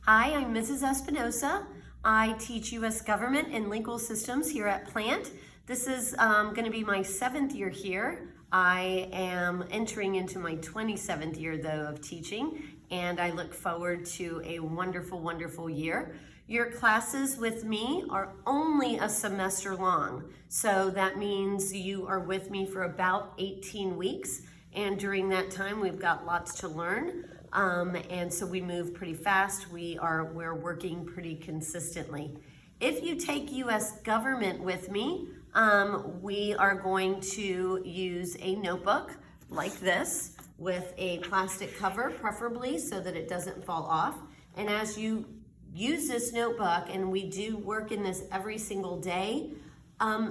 Hi, I'm Mrs. Espinosa. I teach U.S. government and legal systems here at Plant. This is going to be my 7th year here. I am entering into my 27th year, though, of teaching, and I look forward to a wonderful, wonderful year. Your classes with me are only a semester long, so that means you are with me for about 18 weeks, and during that time, we've got lots to learn. And so we move pretty fast. We're working pretty consistently. If you take U.S. government with me, we are going to use a notebook like this with a plastic cover, preferably so that it doesn't fall off. And as you use this notebook, and we do work in this every single day,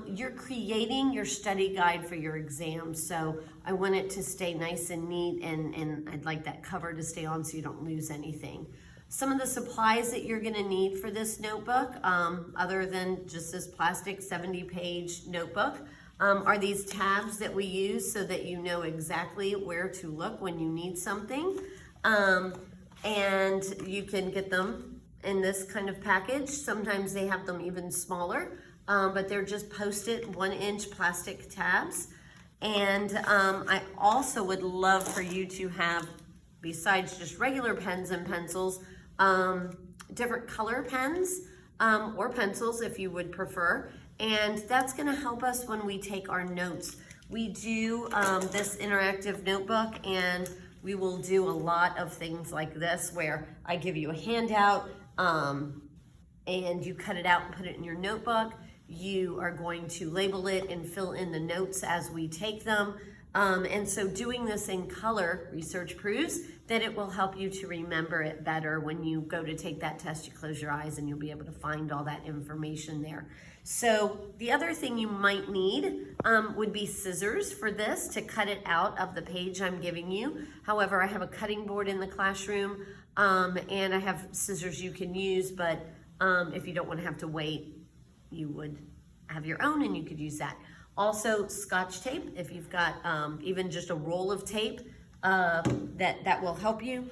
you're creating your study guide for your exam. So I want it to stay nice and neat, and I'd like that cover to stay on so you don't lose anything. Some of the supplies that you're gonna need for this notebook, other than just this plastic 70-page notebook, are these tabs that we use so that you know exactly where to look when you need something. And you can get them in this kind of package. Sometimes they have them even smaller. But they're just Post-it 1-inch plastic tabs. And I also would love for you to have, besides just regular pens and pencils, different color pens or pencils if you would prefer. And that's gonna help us when we take our notes. We do this interactive notebook, and we will do a lot of things like this where I give you a handout and you cut it out and put it in your notebook. You are going to label it and fill in the notes as we take them. And so doing this in color, research proves that it will help you to remember it better. When you go to take that test, you close your eyes and you'll be able to find all that information there. So the other thing you might need would be scissors for this to cut it out of the page I'm giving you. However, I have a cutting board in the classroom, and I have scissors you can use, but if you don't want to have to wait, you would have your own and you could use that. Also, Scotch tape, if you've got even just a roll of tape, that will help you.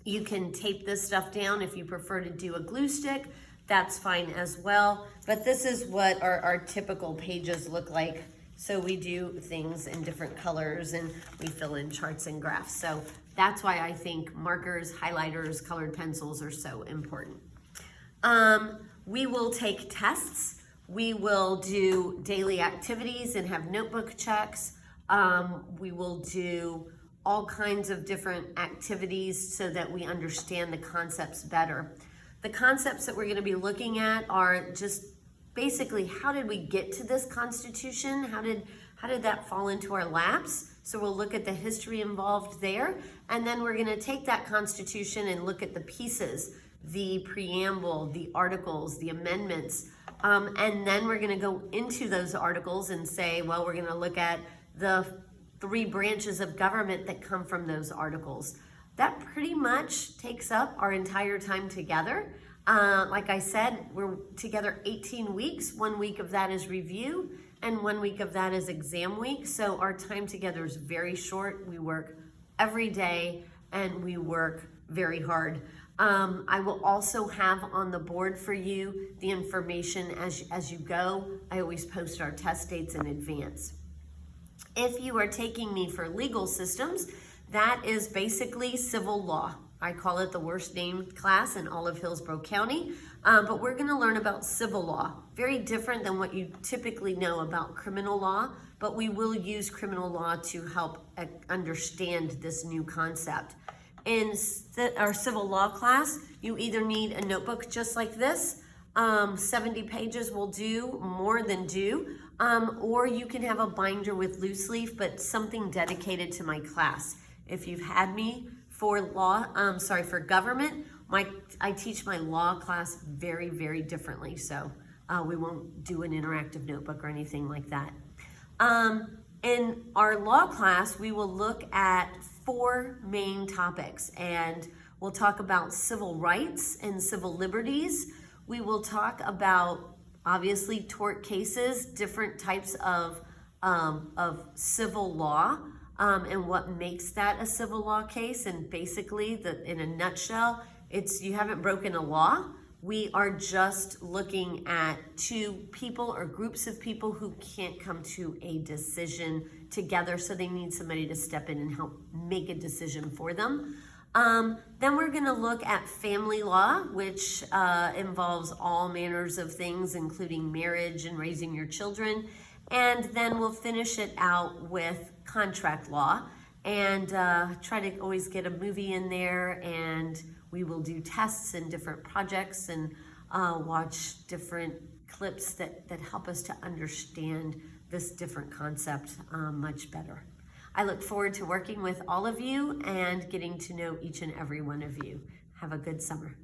You can tape this stuff down. If you prefer to do a glue stick, that's fine as well. But this is what our typical pages look like. So we do things in different colors and we fill in charts and graphs. So that's why I think markers, highlighters, colored pencils are so important. We will take tests. We will do daily activities and have notebook checks. We will do all kinds of different activities so that we understand the concepts better. The concepts that we're going to be looking at are just basically, how did we get to this Constitution? How did that fall into our laps? So we'll look at the history involved there, and then we're going to take that Constitution and look at the pieces, the preamble, the articles, the amendments, and then we're going to go into those articles and say, well, we're going to look at the 3 branches of government that come from those articles. That pretty much takes up our entire time together. Like I said, we're together 18 weeks. 1 week of that is review, and 1 week of that is exam week. So our time together is very short. We work every day, and we work very hard. I will also have on the board for you the information as you go. I always post our test dates in advance. If you are taking me for legal systems, that is basically civil law. I call it the worst named class in all of Hillsborough County, but we're gonna learn about civil law. Very different than what you typically know about criminal law, but we will use criminal law to help understand this new concept. In our civil law class, you either need a notebook just like this, 70 pages will do, more than do, or you can have a binder with loose leaf, but something dedicated to my class. If you've had me for for government, I teach my law class very, very differently, so we won't do an interactive notebook or anything like that. In our law class, we will look at 4 main topics, and we'll talk about civil rights and civil liberties. We will talk about, obviously, tort cases, different types of civil law, and what makes that a civil law case. And basically, in a nutshell, you haven't broken a law. We are just looking at two people or groups of people who can't come to a decision together, so they need somebody to step in and help make a decision for them. Then we're going to look at family law, which involves all manners of things, including marriage and raising your children. And then we'll finish it out with contract law, and try to always get a movie in there, and we will do tests and different projects and watch different clips that help us to understand this different concept much better. I look forward to working with all of you and getting to know each and every one of you. Have a good summer.